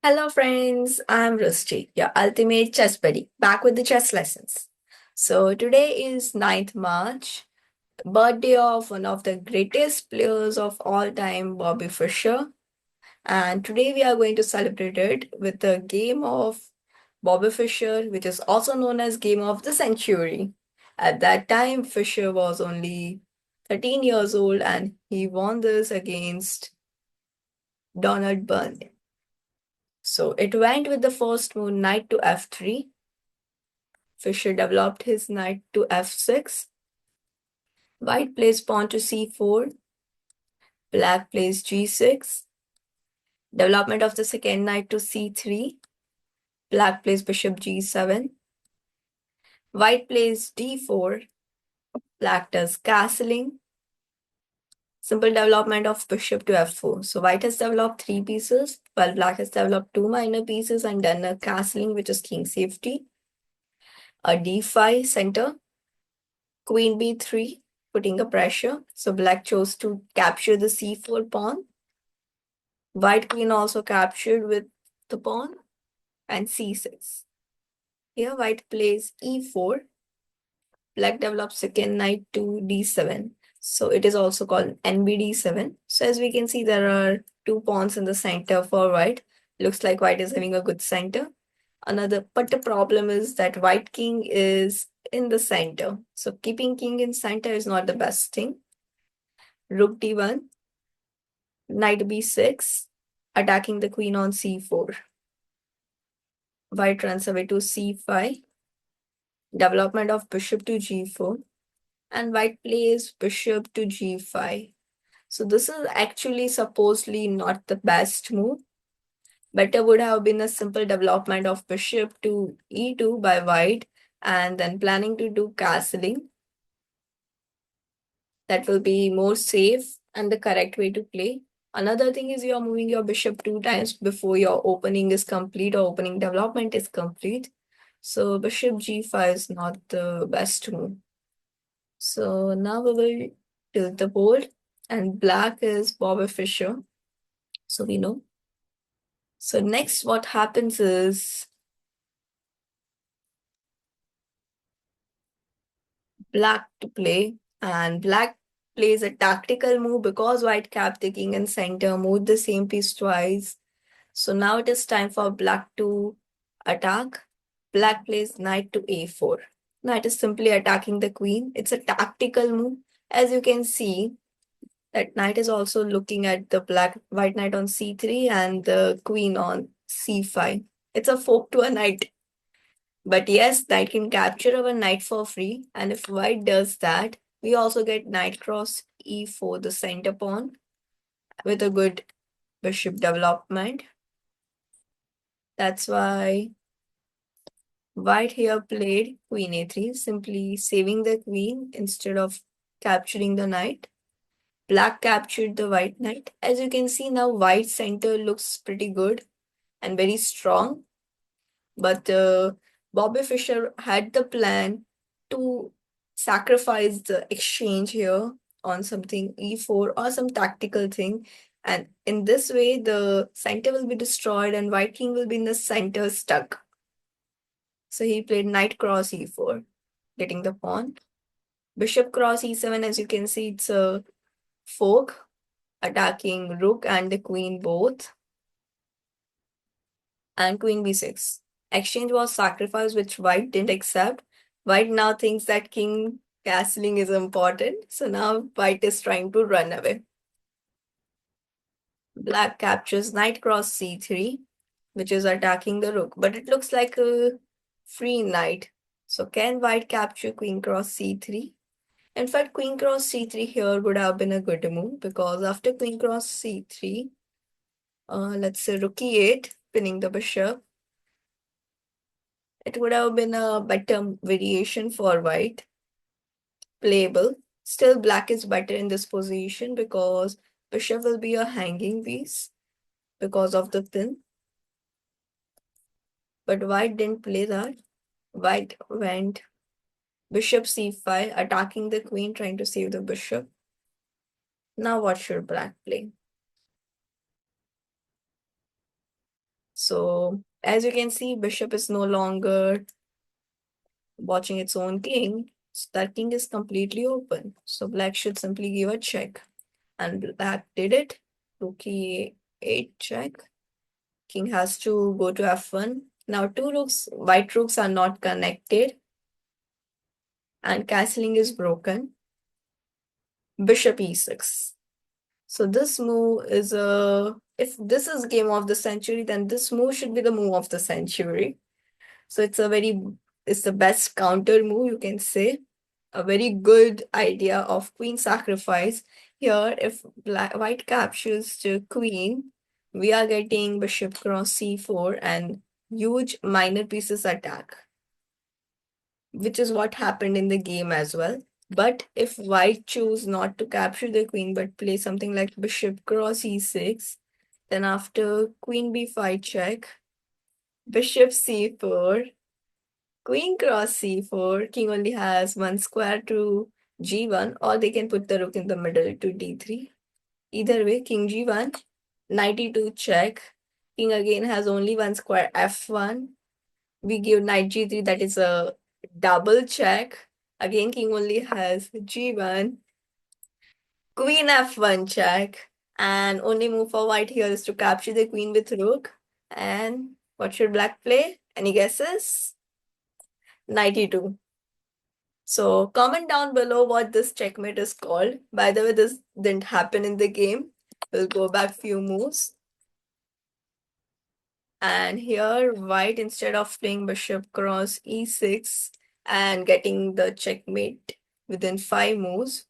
Hello, friends. I'm Rusty, your ultimate chess buddy, back with the chess lessons. So, today is 9th March, birthday of one of the greatest players of all time, Bobby Fischer. And today we are going to celebrate it with the game of Bobby Fischer, which is also known as Game of the Century. At that time, Fischer was only 13 years old and he won this against Donald Byrne. So it went with the first move, knight to f3. Fischer developed his knight to f6. White plays pawn to c4. Black plays g6. Development of the second knight to c3. Black plays bishop g7. White plays d4. Black does castling. Simple development of bishop to f4. So white has developed 3 pieces, while black has developed 2 minor pieces and done a castling, which is king safety. A d5 center. Queen b3, putting a pressure. So black chose to capture the c4 pawn. White queen also captured with the pawn and c6. Here white plays e4. Black develops second knight to d7. So it is also called nbd7. So as we can see, there are 2 pawns in the center for white. Looks like white is having a good center. But the problem is that white king is in the center. So keeping king in center is not the best thing. Rook d1, knight b6, attacking the queen on c4. White runs away to c5, development of bishop to g4, and white plays bishop to g5. So this is actually supposedly not the best move. Better would have been a simple development of bishop to e2 by white and then planning to do castling. That will be more safe and the correct way to play. Another thing is you're moving your bishop 2 times before your opening is complete or opening development is complete. So bishop g5 is not the best move. So now we will tilt the board and black is Bobby Fischer. So we know. So next what happens is black to play, and black plays a tactical move because white capped the king and center, moved the same piece twice. So now it is time for black to attack. Black plays knight to a4. Knight is simply attacking the queen. It's a tactical move. As you can see, that knight is also looking at the white knight on c3 and the queen on c5. It's a fork to a knight. But yes, knight can capture our knight for free. And if white does that, we also get knight cross e4, the center pawn, with a good bishop development. That's why white here played queen a3, simply saving the queen instead of capturing the knight. Black captured the white knight. As you can see now, white center looks pretty good and very strong. But Bobby Fischer had the plan to sacrifice the exchange here on something e4 or some tactical thing. And in this way, the center will be destroyed and white king will be in the center stuck. So he played knight cross e4, getting the pawn. Bishop cross e7, as you can see, it's a fork, attacking rook and the queen both. And queen b6. Exchange was sacrificed, which white didn't accept. White now thinks that king castling is important. So now white is trying to run away. Black captures knight cross c3, which is attacking the rook. But it looks like a free knight. So can white capture queen cross c3? In fact, queen cross c3 here would have been a good move because after queen cross c3, let's say rook e8, pinning the bishop. It would have been a better variation for white, playable. Still, black is better in this position because bishop will be a hanging piece because of the pin. But white didn't play that. White went bishop c5, attacking the queen, trying to save the bishop. Now what should black play? So as you can see, bishop is no longer watching its own king. So that king is completely open. So black should simply give a check. And black did it. Rook e8 check. King has to go to f1. Now two rooks, white rooks are not connected. And castling is broken. Bishop e6. So this move is if this is game of the century, then this move should be the move of the century. So it's the best counter move, you can say. A very good idea of queen sacrifice. Here, if white captures the queen, we are getting bishop cross c4 and huge minor pieces attack, which is what happened in the game as well. But if white choose not to capture the queen but play something like bishop cross e6, then after queen b5 check, bishop c4, queen cross c4, king only has one square to g1, or they can put the rook in the middle to d3. Either way, king g1, knight e2 check, king again has only one square f1. We give knight g3, that is a double check. Again, king only has g1, queen f1 check, and only move for white here is to capture the queen with rook. And what should black play? Any guesses? Knight e2. So comment down below what this checkmate is called. By the way, this didn't happen in the game. We'll go back few moves. And here white, instead of playing bishop cross e6 and getting the checkmate within 5 moves,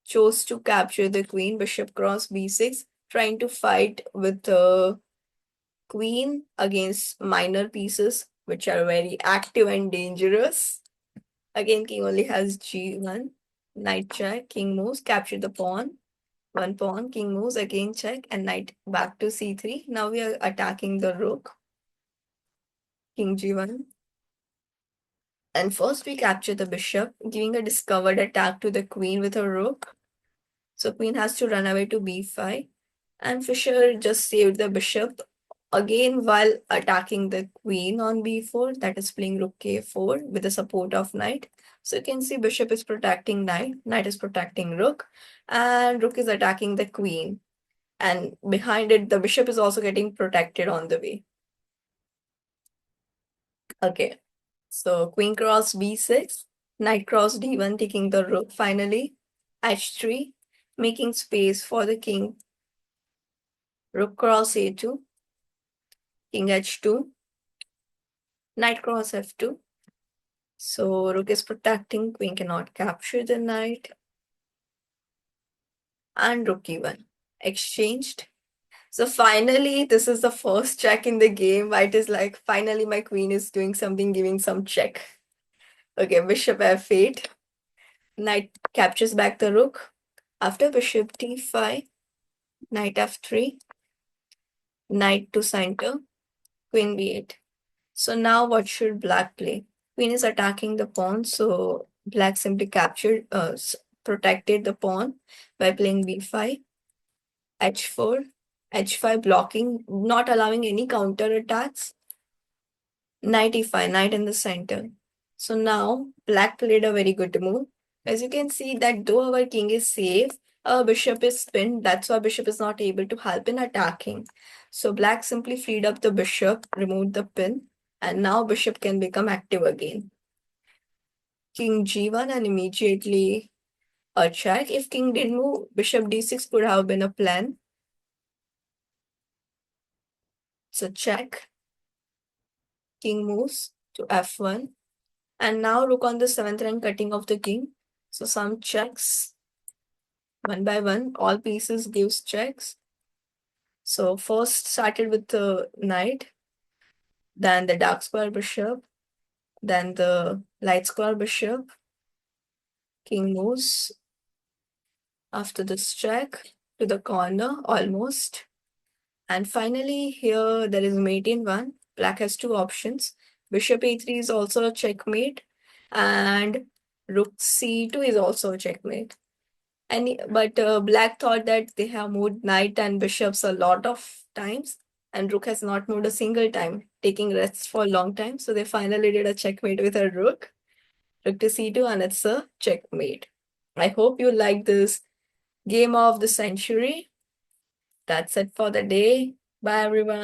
chose to capture the queen, bishop cross b6, trying to fight with the queen against minor pieces, which are very active and dangerous. Again, king only has g1, knight check, king moves, capture the pawn, one pawn, king moves, again check, and knight back to c3. Now we are attacking the rook, king g1. And first we capture the bishop, giving a discovered attack to the queen with a rook. So queen has to run away to b5. And Fischer just saved the bishop again while attacking the queen on b4, that is playing rook k4 with the support of knight. So you can see bishop is protecting knight, knight is protecting rook, and rook is attacking the queen. And behind it, the bishop is also getting protected on the way. Okay, so queen cross b6, knight cross d1, taking the rook finally, h3, making space for the king, rook cross a2, king h2, knight cross f2. So rook is protecting, queen cannot capture the knight. And rook e1, exchanged. So finally, this is the first check in the game. White is like, finally my queen is doing something, giving some check. Okay, bishop f8. Knight captures back the rook. After bishop t5, knight f3, knight to center, queen b8. So now what should black play? Queen is attacking the pawn, so black simply protected the pawn by playing b5, h4, h5 blocking, not allowing any counter attacks, knight e5, knight in the center. So now black played a very good move. As you can see that though our king is safe, our bishop is pinned. That's why bishop is not able to help in attacking. So black simply freed up the bishop, removed the pin, and now bishop can become active again. King g1 and immediately a check. If king didn't move, bishop d6 could have been a plan. So check. King moves to f1. And now rook on the 7th rank, cutting off the king. So some checks, one by one, all pieces gives checks. So first started with the knight, then the dark square bishop, then the light square bishop. King moves after this check to the corner almost. And finally here there is mate in one. Black has two options. Bishop a3 is also a checkmate, and rook c2 is also a checkmate. But Black thought that they have moved knight and bishops a lot of times, and rook has not moved a single time, taking rests for a long time. So they finally did a checkmate with a rook, rook to c2, and it's a checkmate. I hope you like this game of the century. That's it for the day. Bye, everyone.